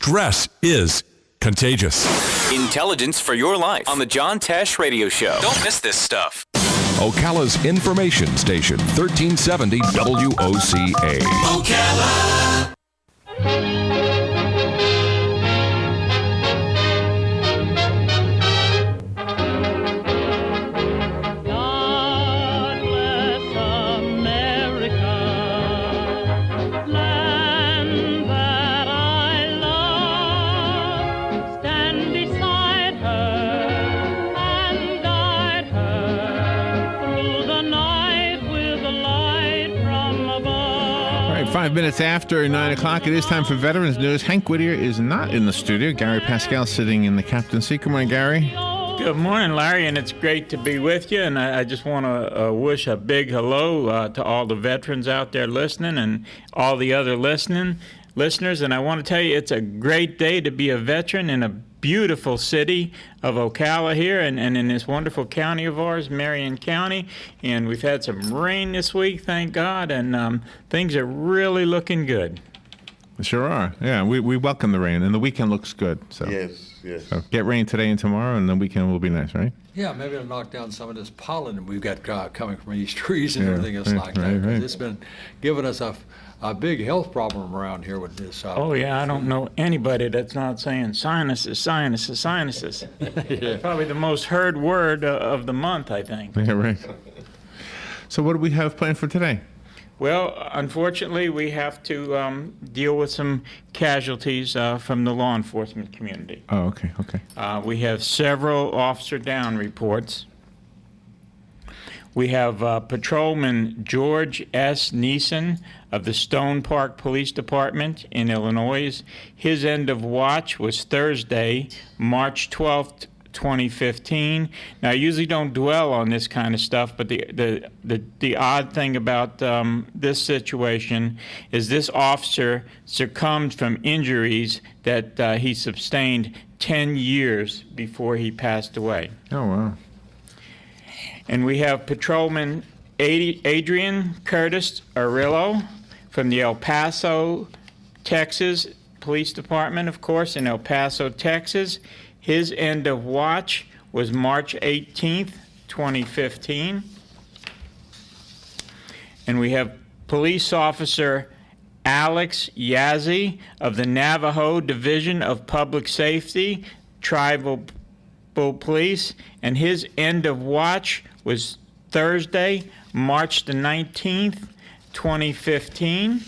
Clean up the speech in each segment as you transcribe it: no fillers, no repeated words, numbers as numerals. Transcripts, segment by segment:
stress is contagious. Intelligence for your life on the John Tesh Radio Show. Don't miss this stuff. Ocala's information station, 1370 WOCA. Ocala. All right, 5 minutes after 9 o'clock, it is time for Veterans News. Hank Whittier is not in the studio. Gary Pascale sitting in the captain's seat. Good morning, Gary. Good morning, Larry, and it's great to be with you. And I just want to wish a big hello to all the veterans out there listening and all the other listeners. And I want to tell you, it's a great day to be a veteran in a beautiful city of Ocala here and in this wonderful county of ours, Marion County. And we've had some rain this week, thank God, and things are really looking good. Sure are. Yeah, we welcome the rain, and the weekend looks good. So. Yes. So get rain today and tomorrow, and the weekend will be nice, right? Yeah, maybe it'll knock down some of this pollen we've got coming from these trees and everything else like that. Right. It's been giving us a big health problem around here with this. Oh, yeah, I don't know anybody that's not saying sinuses. Yeah. Probably the most heard word of the month, I think. Yeah, right. So what do we have planned for today? Well, unfortunately, we have to deal with some casualties from the law enforcement community. Oh, okay. We have several officer down reports. We have Patrolman George S. Neeson of the Stone Park Police Department in Illinois. His end of watch was Thursday, March 12th, 2015. Now, I usually don't dwell on this kind of stuff, but the odd thing about this situation is this officer succumbed from injuries that he sustained 10 years before he passed away. Oh, wow. And we have Patrolman Adrian Curtis Arillo from the El Paso, Texas Police Department, of course, in El Paso, Texas. His end of watch was March 18th, 2015. And we have Police Officer Alex Yazzie of the Navajo Division of Public Safety, Tribal Police, and his end of watch was Thursday, March the 19th, 2015.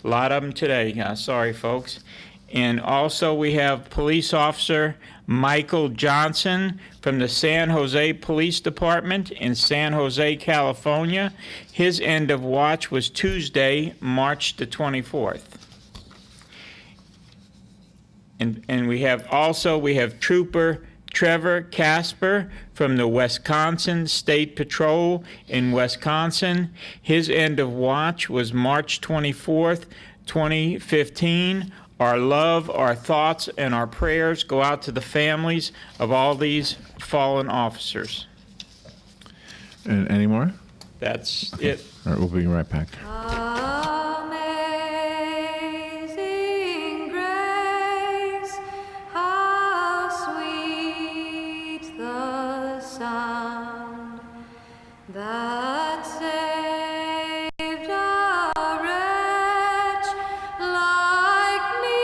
A lot of them today. Sorry, folks. And also we have Police Officer Michael Johnson from the San Jose Police Department in San Jose, California. His end of watch was Tuesday, March the 24th. And we have Trooper Trevor Casper from the Wisconsin State Patrol in Wisconsin. His end of watch was March 24th, 2015. Our love, our thoughts, and our prayers go out to the families of all these fallen officers. And any more? That's it. All right, we'll be right back. Amazing grace, how sweet the sound that saved a wretch like me.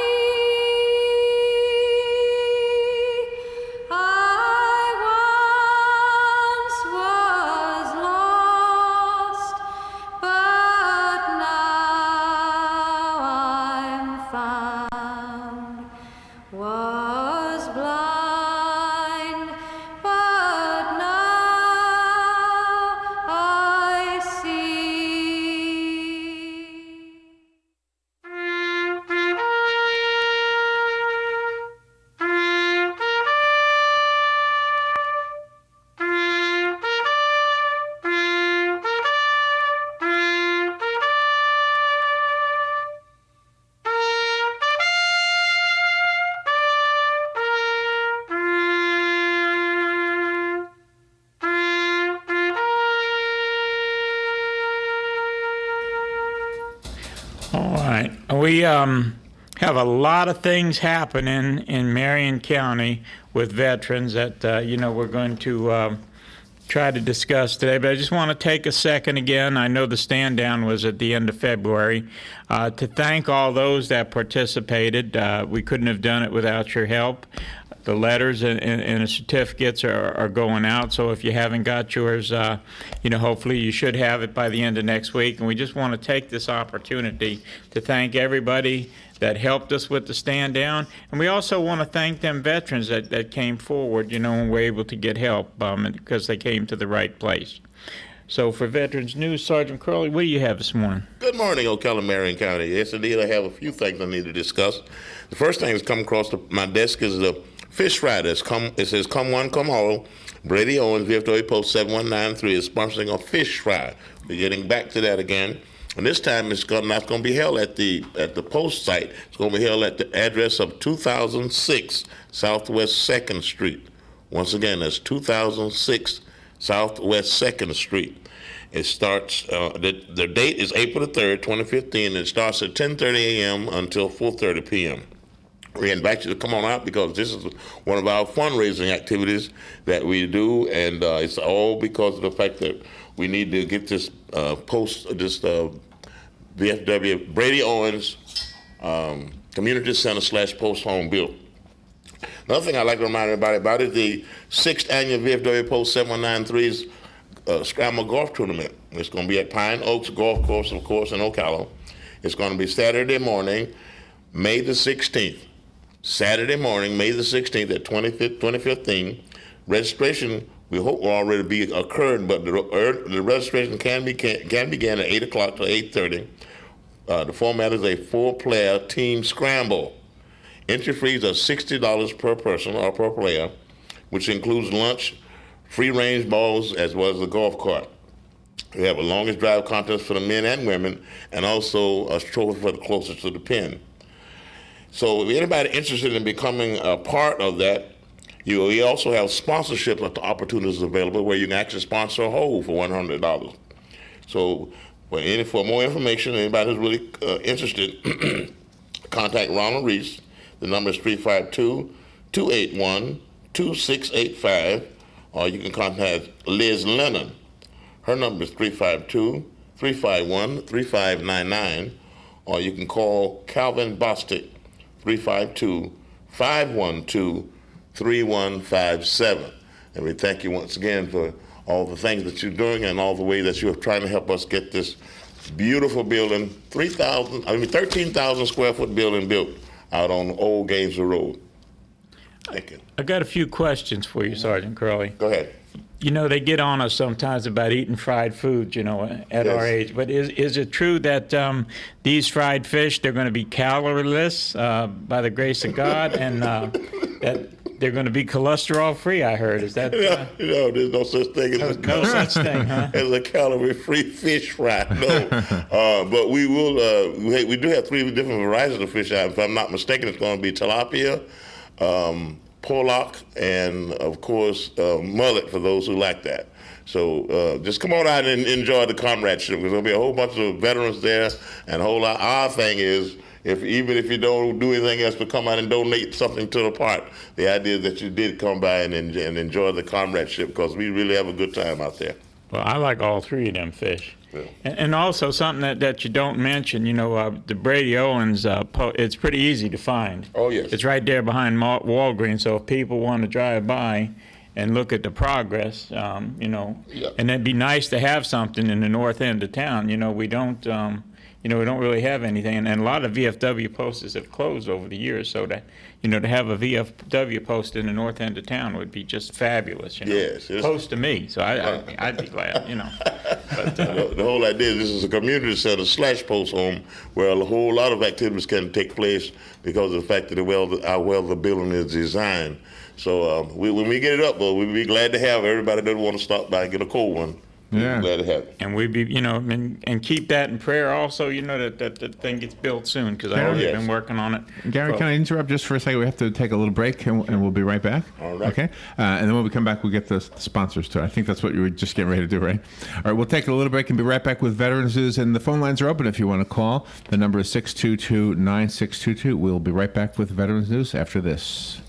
I once was lost, but now I'm found. Was blind, but now I see. All right. have a lot of things happening in Marion County with veterans that, we're going to try to discuss today. But I just want to take a second again. I know the stand down was at the end of February, to thank all those that participated. We couldn't have done it without your help. The letters and the certificates are going out, so if you haven't got yours, hopefully you should have it by the end of next week. And we just want to take this opportunity to thank everybody that helped us with the stand down. And we also want to thank them veterans that came forward, and were able to get help because they came to the right place. So for Veterans News, Sergeant Curley, what do you have this morning? Good morning, Ocala, Marion County. Yes, indeed, I have a few things I need to discuss. The first thing that's come across my desk is the fish fry. It says, "Come one, come all." Brady Owens, VFW Post 7193, is sponsoring a fish fry. We're getting back to that again. And this time it's not going to be held at the post site. It's going to be held at the address of 2006 Southwest 2nd Street. Once again, that's 2006 Southwest 2nd Street. It starts, the date is April the 3rd, 2015, and it starts at 10:30 a.m. until 4:30 p.m. We invite you to come on out because this is one of our fundraising activities that we do, and it's all because of the fact that we need to get this VFW Brady Owens Community Center / Post Home built. Another thing I'd like to remind everybody about is the 6th annual VFW Post 7193's Scramble Golf Tournament. It's going to be at Pine Oaks Golf Course, of course, in Ocala. It's going to be Saturday morning, May the 16th. Saturday morning, May the 16th at 2015. Registration, we hope, will already be occurred, but the registration can begin at 8 o'clock to 8:30. The format is a 4-player team scramble. Entry fees are $60 per person or per player, which includes lunch, free-range balls, as well as the golf cart. We have a longest drive contest for the men and women, and also a trophy for the closest to the pin. So if anybody interested in becoming a part of that, we also have sponsorship opportunities available where you can actually sponsor a hole for $100. So for more information, anybody who's really interested, contact Ronald Reese. The number is 352-281-2685, or you can contact Liz Lennon. Her number is 352-351-3599, or you can call Calvin Bostic, 352-512-3157. And we thank you once again for all the things that you're doing and all the way that you're trying to help us get this beautiful building, 13,000 square foot building built out on Old Gainesville Road. Thank you. I got a few questions for you, Sergeant Curley. Go ahead. They get on us sometimes about eating fried food, at Yes. our age. But is it true that these fried fish, they're going to be calorieless by the grace of God, and that they're going to be cholesterol-free, I heard? Is that... No, there's no such thing as no such thing, huh? as a calorie-free fish fry. No. But we will, we do have 3 different varieties of fish. If I'm not mistaken, it's going to be tilapia, pollock, and of course mullet for those who like that. So just come on out and enjoy the comradeship. There's going to be a whole bunch of veterans there, and a whole lot. Our thing is, even if you don't do anything else, but come out and donate something to the park. The idea is that you did come by and enjoy the comradeship, because we really have a good time out there. Well, I like all 3 of them fish. Yeah. And also something that you don't mention, the Brady Owens, it's pretty easy to find. Oh, yes. It's right there behind Walgreens, so if people want to drive by and look at the progress, Yeah. and it'd be nice to have something in the north end of town. We don't, we don't really have anything, and a lot of VFW posts have closed over the years, so that, to have a VFW post in the north end of town would be just fabulous, Yes. Close to me, so I'd be glad, But, The whole idea is this is a community center / post home where a whole lot of activities can take place because of the fact that how well the building is designed. So when we get it up, we'll be glad to have everybody that want to stop by and get a cold one Yeah. Glad to have you. And we be, and keep that in prayer also, that the thing gets built soon, because I know yes. you've been working on it. Gary, can I interrupt just for a second? We have to take a little break, and we'll be right back. All right. Okay. And then when we come back, we'll get the sponsors too. I think that's what you were just getting ready to do, right? All right. We'll take a little break and be right back with Veterans News. And the phone lines are open if you want to call. The number is 622-9622. We'll be right back with Veterans News after this.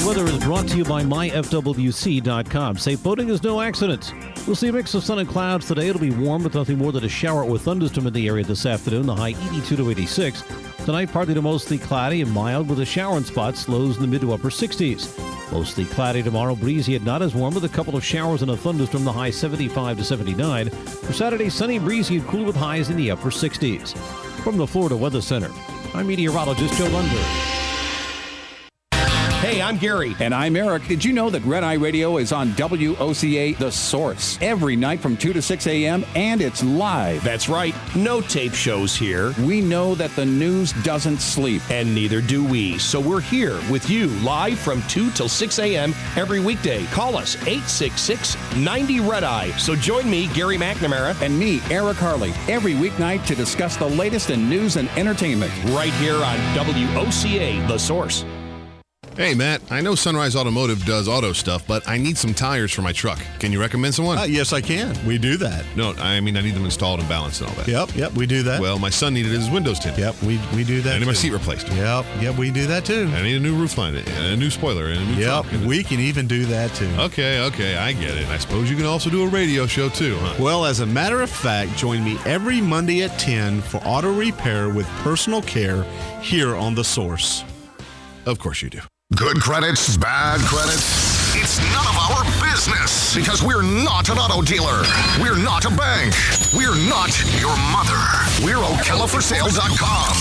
Weather is brought to you by myfwc.com. Safe boating is no accident. We'll see a mix of sun and clouds today. It'll be warm with nothing more than a shower or thunderstorm in the area this afternoon. The high 82 to 86. Tonight, partly to mostly cloudy and mild with a shower in spots. Lows in the mid to upper 60s. Mostly cloudy tomorrow. Breezy and not as warm with a couple of showers and a thunderstorm. The high 75 to 79. For Saturday, sunny, breezy, and cool with highs in the upper 60s. From the Florida Weather Center, I'm meteorologist Joe Lunder. Hey, I'm Gary. And I'm Eric. Did you know that Red Eye Radio is on WOCA The Source every night from 2 to 6 a.m. and it's live? That's right. No tape shows here. We know that the news doesn't sleep. And neither do we. So we're here with you live from 2 till 6 a.m. every weekday. Call us 866-90-RED-EYE. So join me, Gary McNamara. And me, Eric Harley, every weeknight to discuss the latest in news and entertainment. Right here on WOCA The Source. Hey, Matt, I know Sunrise Automotive does auto stuff, but I need some tires for my truck. Can you recommend someone? Yes, I can. We do that. No, I mean, I need them installed and balanced and all that. Yep, we do that. Well, my son needed his windows tinted. Yep, we do that. I need my seat replaced. Yep, we do that too. I need a new roof line, and a new spoiler, and a new trunk. We can even do that too. Okay, I get it. I suppose you can also do a radio show too, huh? Well, as a matter of fact, join me every Monday at 10 for auto repair with personal care here on The Source. Of course you do. Good credits, bad credits. It's none of our business because we're not an auto dealer. We're not a bank. We're not your mother. We're OcalaForSale.com.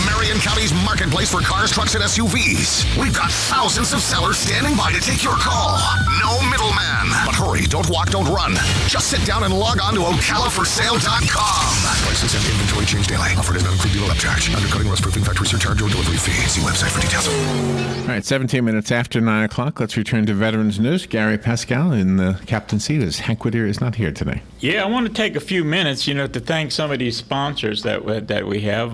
Marion County's marketplace for cars, trucks, and SUVs. We've got thousands of sellers standing by to take your call. No middleman. But hurry, don't walk, don't run. Just sit down and log on to OcalaForSale.com. Prices and inventory change daily. Offer does not include dealer upcharge. Undercutting, rust-proofing, factory surcharge, or delivery fee. See website for details. All right, 17 minutes after 9 o'clock. Let's return to Veterans News. Gary Pascale in the captain's seat as Hank Whittier is not here today. Yeah, I want to take a few minutes, to thank some of these sponsors that we have.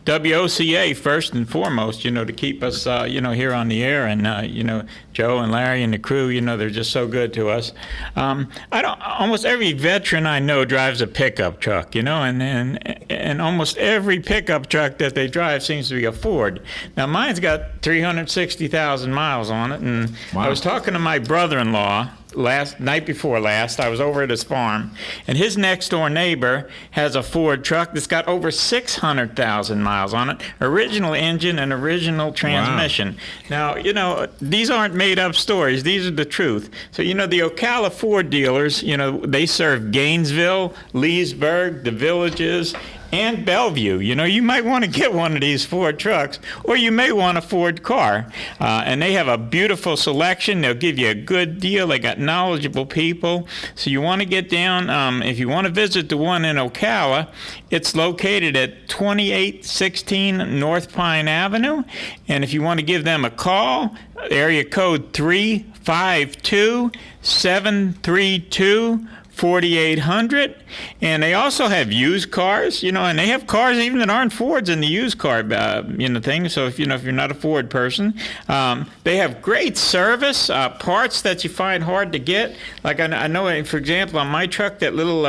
WOCA, first and foremost, to keep us, here on the air. And, Joe and Larry and the crew, they're just so good to us. Almost every veteran I know drives a pickup truck, and almost every pickup truck that they drive seems to be a Ford. Now, mine's got 360,000 miles on it. And wow. I was talking to my brother-in-law night before last. I was over at his farm, and his next door neighbor has a Ford truck that's got over 600,000 miles on it, original engine and original transmission. Wow. Now, these aren't made up stories. These are the truth. So, the Ocala Ford dealers, they serve Gainesville, Leesburg, the Villages, and Bellevue. You might want to get one of these Ford trucks, or you may want a Ford car. And they have a beautiful selection. They'll give you a good deal. They got knowledgeable people. So you want to get down. If you want to visit the one in Ocala, it's located at 2816 North Pine Avenue. And if you want to give them a call, area code 352-732 4800, and they also have used cars, and they have cars even that aren't Fords in the used car, thing. So if you're not a Ford person, they have great service, parts that you find hard to get. Like I know, for example, on my truck, that little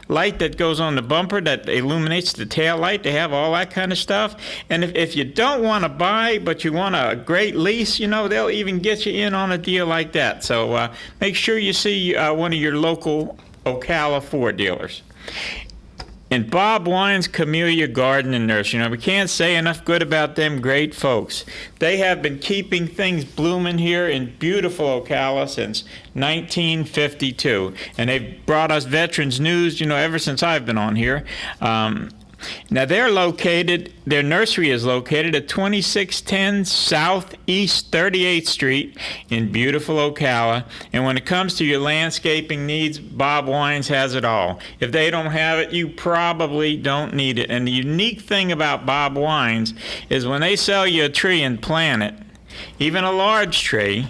light that goes on the bumper that illuminates the tail light, they have all that kind of stuff. And if you don't want to buy, but you want a great lease, they'll even get you in on a deal like that. So make sure you see one of your local Ocala Ford dealers. And Bob Wine's Camellia Garden and Nursery. We can't say enough good about them great folks. They have been keeping things blooming here in beautiful Ocala since 1952. And they've brought us veterans news, ever since I've been on here. Now their nursery is located at 2610 Southeast 38th Street in beautiful Ocala. And when it comes to your landscaping needs, Bob Wines has it all. If they don't have it, you probably don't need it. And the unique thing about Bob Wines is when they sell you a tree and plant it, even a large tree,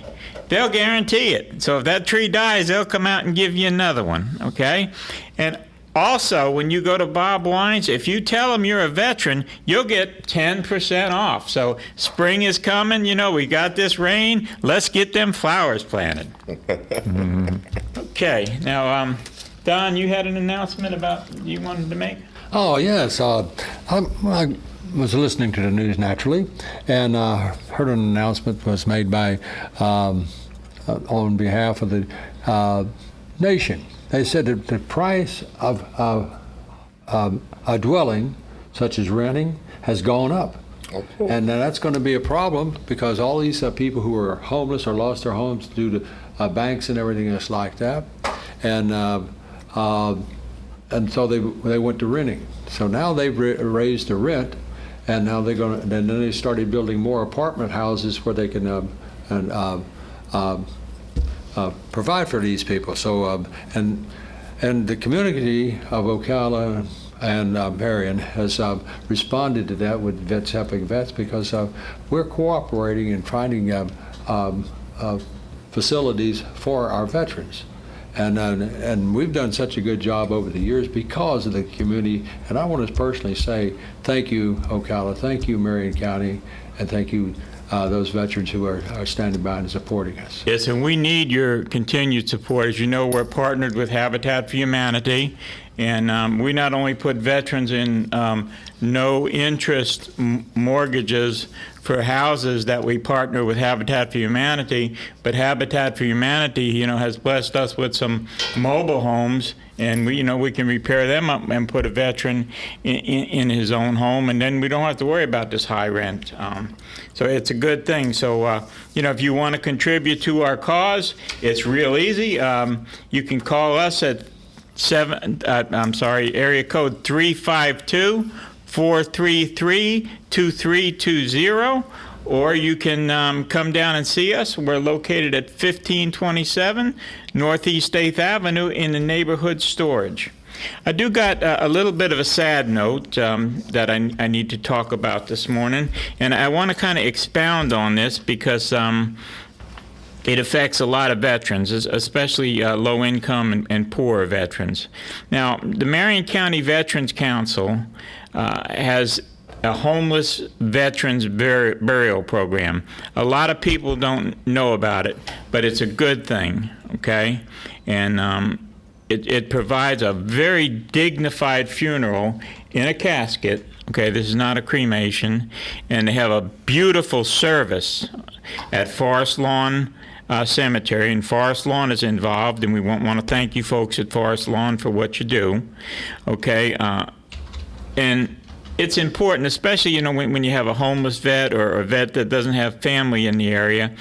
they'll guarantee it. So if that tree dies, they'll come out and give you another one, okay? And also, when you go to Bob Wines, if you tell them you're a veteran, you'll get 10% off. So spring is coming, we got this rain, let's get them flowers planted. Okay, now, Don, you had an announcement you wanted to make? Oh, yes. I was listening to the news naturally, and heard an announcement was made by, on behalf of the nation. They said that the price of a dwelling, such as renting, has gone up. Okay. And that's going to be a problem because all these people who are homeless or lost their homes due to banks and everything else like that. And so they went to renting. So now they've raised the rent, and now then they started building more apartment houses where they can provide for these people. So and the community of Ocala and Marion has responded to that with Vets Helping Vets because we're cooperating in finding facilities for our veterans. And we've done such a good job over the years because of the community. And I want to personally say thank you, Ocala, thank you, Marion County, and thank you, those veterans who are standing by and supporting us. Yes, and we need your continued support. As you know, we're partnered with Habitat for Humanity, and we not only put veterans in no-interest mortgages for houses that we partner with Habitat for Humanity, but Habitat for Humanity, has blessed us with some mobile homes, and we can repair them up and put a veteran in his own home, and then we don't have to worry about this high rent. So it's a good thing. So, if you want to contribute to our cause, it's real easy. You can call us at area code 352-433-2320, or you can come down and see us. We're located at 1527 Northeast 8th Avenue in the neighborhood storage. I do got a little bit of a sad note that I need to talk about this morning, and I want to kind of expound on this because it affects a lot of veterans, especially low-income and poor veterans. Now, the Marion County Veterans Council has a homeless veterans burial program. A lot of people don't know about it, but it's a good thing, okay? And it provides a very dignified funeral in a casket. Okay, this is not a cremation. And they have a beautiful service at Forest Lawn Cemetery, and Forest Lawn is involved, and we want to thank you folks at Forest Lawn for what you do. Okay, and it's important, especially when you have a homeless vet or a vet that doesn't have family in the area.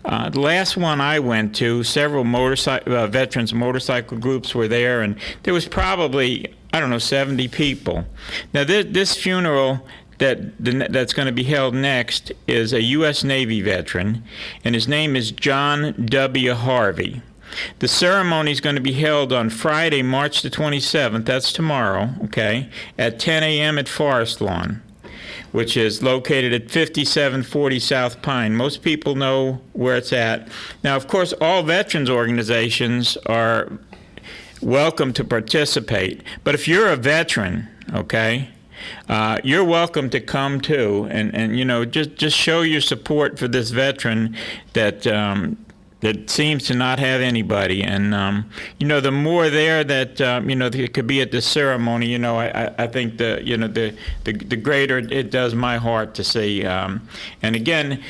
The last one I went to, several veterans motorcycle groups were there, and there was probably 70 people. Now this funeral that's going to be held next is a U.S. Navy veteran, and his name is John W. Harvey. The ceremony is going to be held on Friday, March the 27th, that's tomorrow, okay, at 10 a.m. at Forest Lawn, which is located at 5740 South Pine. Most people know where it's at. Now, of course, all veterans organizations are welcome to participate, but if you're a veteran, okay, you're welcome to come too, and just show your support for this veteran that seems to not have anybody. And the more there that it could be at the ceremony, I think the greater it does my heart to see. And again,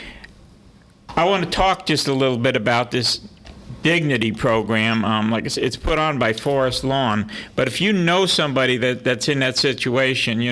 I want to talk just a little bit about this Dignity program. Like I said, it's put on by Forest Lawn, but if you know somebody that's in that situation,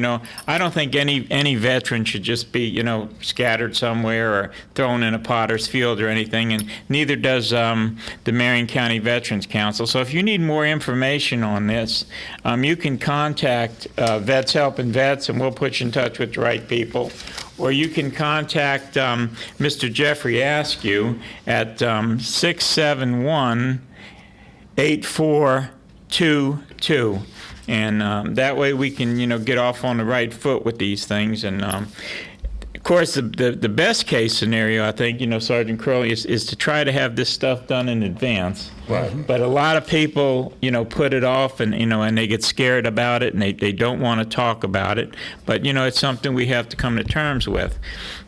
I don't think any veteran should just be scattered somewhere or thrown in a potter's field or anything, and neither does the Marion County Veterans Council. So if you need more information on this, you can contact Vets Helping Vets, and we'll put you in touch with the right people. Or you can contact Mr. Jeffrey Askew at 671-8422. And that way we can, get off on the right foot with these things. And of course, the best case scenario, I think, Sergeant Crowley, is to try to have this stuff done in advance. Right. But a lot of people, put it off and, and they get scared about it and they don't want to talk about it. But, it's something we have to come to terms with.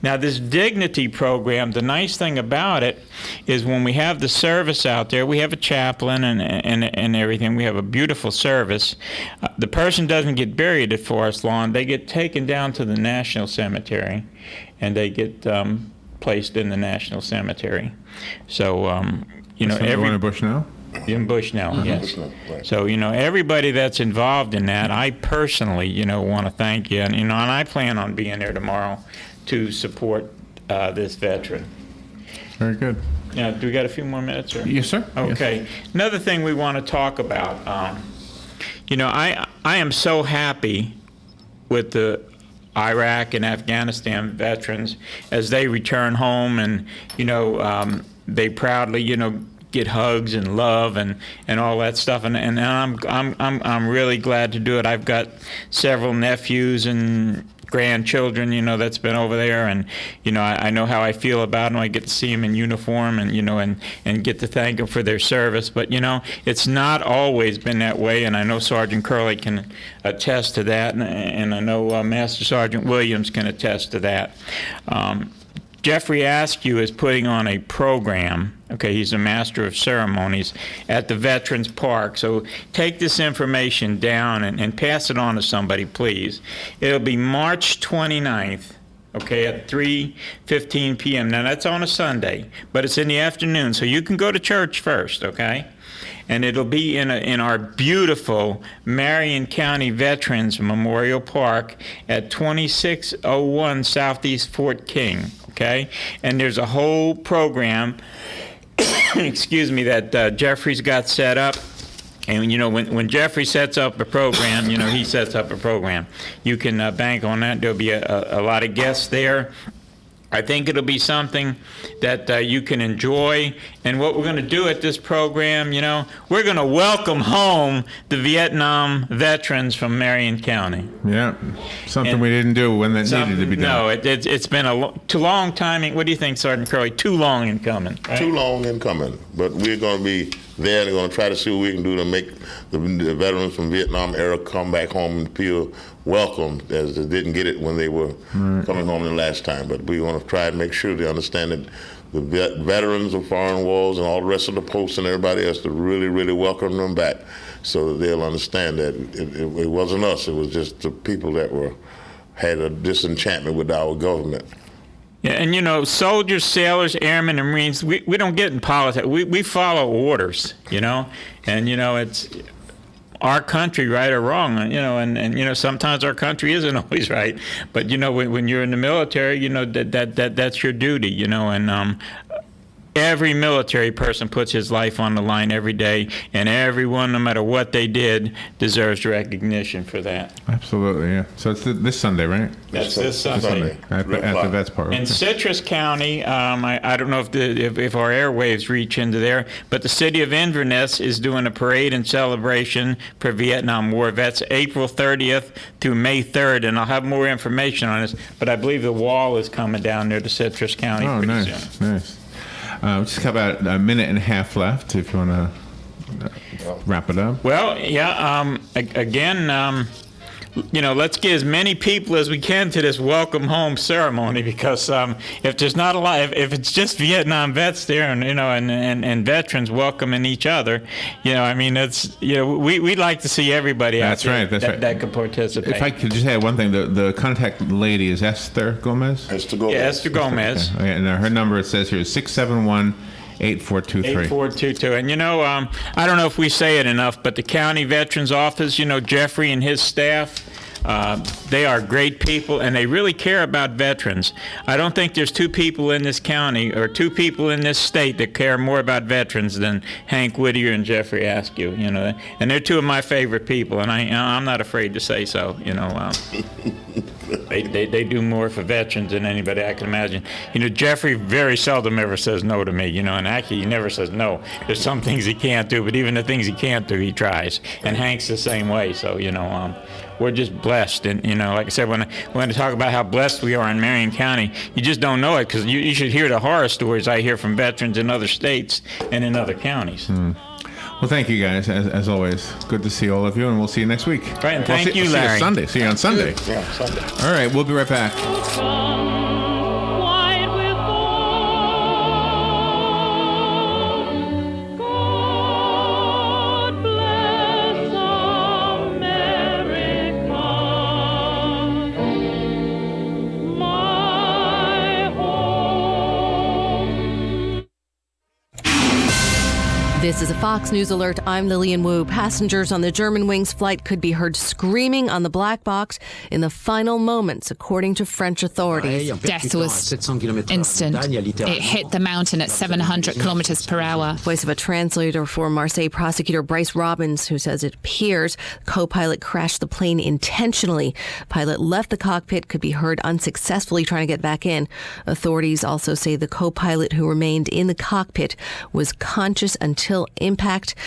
Now, this Dignity program, the nice thing about it is when we have the service out there, we have a chaplain and everything. We have a beautiful service. The person doesn't get buried at Forest Lawn. They get taken down to the National Cemetery and they get placed in the National Cemetery. So, every in Bushnell? In Bushnell, yes. Right. So, everybody that's involved in that, I personally, want to thank you. And I plan on being there tomorrow to support this veteran. Very good. Now, do we got a few more minutes? Or? Yes, sir. Okay. Yes. Another thing we want to talk about, I am so happy with the Iraq and Afghanistan veterans as they return home and, they proudly, get hugs and love and all that stuff. And I'm really glad to do it. I've got several nephews and grandchildren, that's been over there, and I know how I feel about them. I get to see them in uniform, and and get to thank them for their service. But it's not always been that way, and I know Sergeant Curley can attest to that, and I know Master Sergeant Williams can attest to that. Jeffrey Askew is putting on a program. Okay, he's a master of ceremonies at the Veterans Park. So take this information down and pass it on to somebody, please. It'll be March 29th, okay, at 3:15 p.m. Now, that's on a Sunday, but it's in the afternoon, so you can go to church first, okay? And it'll be in our beautiful Marion County Veterans Memorial Park at 2601 Southeast Fort King, okay? And there's a whole program, excuse me, that Jeffrey's got set up. And, when Jeffrey sets up a program, he sets up a program. You can bank on that. There'll be a lot of guests there. I think it'll be something that you can enjoy. And what we're going to do at this program, we're going to welcome home the Vietnam veterans from Marion County. Yeah, something we didn't do when that needed to be done. No, it's been too long timing. What do you think, Sergeant Curley? Too long in coming. Right? Too long in coming. But we're going to be there and going to try to see what we can do to make the veterans from Vietnam era come back home and feel welcome, as they didn't get it when they were coming home the last time. But we want to try and make sure they understand that the veterans of foreign wars and all the rest of the posts and everybody else to really, really welcome them back, so that they'll understand that it wasn't us. It was just the people that had a disenchantment with our government. Yeah, and soldiers, sailors, airmen, and Marines, we don't get in politics. We follow orders, and it's our country, right or wrong, and sometimes our country isn't always right, but when you're in the military, that's your duty, and every military person puts his life on the line every day, and everyone, no matter what they did, deserves recognition for that. Absolutely, yeah. So it's this Sunday, right? That's this Sunday. At the Vets Park. In Citrus County, I don't know if our airwaves reach into there, but the city of Inverness is doing a parade and celebration for Vietnam War vets April 30th through May 3rd, and I'll have more information on this, but I believe the wall is coming down there to Citrus County pretty soon. Nice. We just got about a minute and a half left if you want to wrap it up. Well, yeah, again, let's get as many people as we can to this welcome home ceremony, because if there's not a lot, if it's just Vietnam vets there and veterans welcoming each other, it's we'd like to see everybody out there that could participate. If I could just add one thing, the contact lady is Esther Gomez. Esther Gomez. Yeah, Esther Gomez. Okay, and her number, it says here, is 671 8423. 8422. And I don't know if we say it enough, but the county veterans office, Jeffrey and his staff, they are great people, and they really care about veterans. I don't think there's two people in this county or two people in this state that care more about veterans than Hank Whittier and Jeffrey Askew. And they're two of my favorite people, and I'm not afraid to say so. They do more for veterans than anybody I can imagine. Jeffrey very seldom ever says no to me, and actually he never says no. There's some things he can't do, but even the things he can't do, he tries. And Hank's the same way. So, we're just blessed. And, like I said, when I talk about how blessed we are in Marion County, you just don't know it because you should hear the horror stories I hear from veterans in other states and in other counties. Well, thank you guys, as always. Good to see all of you, and we'll see you next week. Right, and thank you, Larry. See you on Sunday. Yeah, Sunday. All right, we'll be right back. This is a Fox News alert. I'm Lillian Wu. Passengers on the Germanwings flight could be heard screaming on the black box in the final moments, according to French authorities. Death was instant. It hit the mountain at 700 kilometers per hour. Voice of a translator for Marseille prosecutor Bryce Robbins, who says it appears co-pilot crashed the plane intentionally. Pilot left the cockpit, could be heard unsuccessfully trying to get back in. Authorities also say the co-pilot who remained in the cockpit was conscious until impact.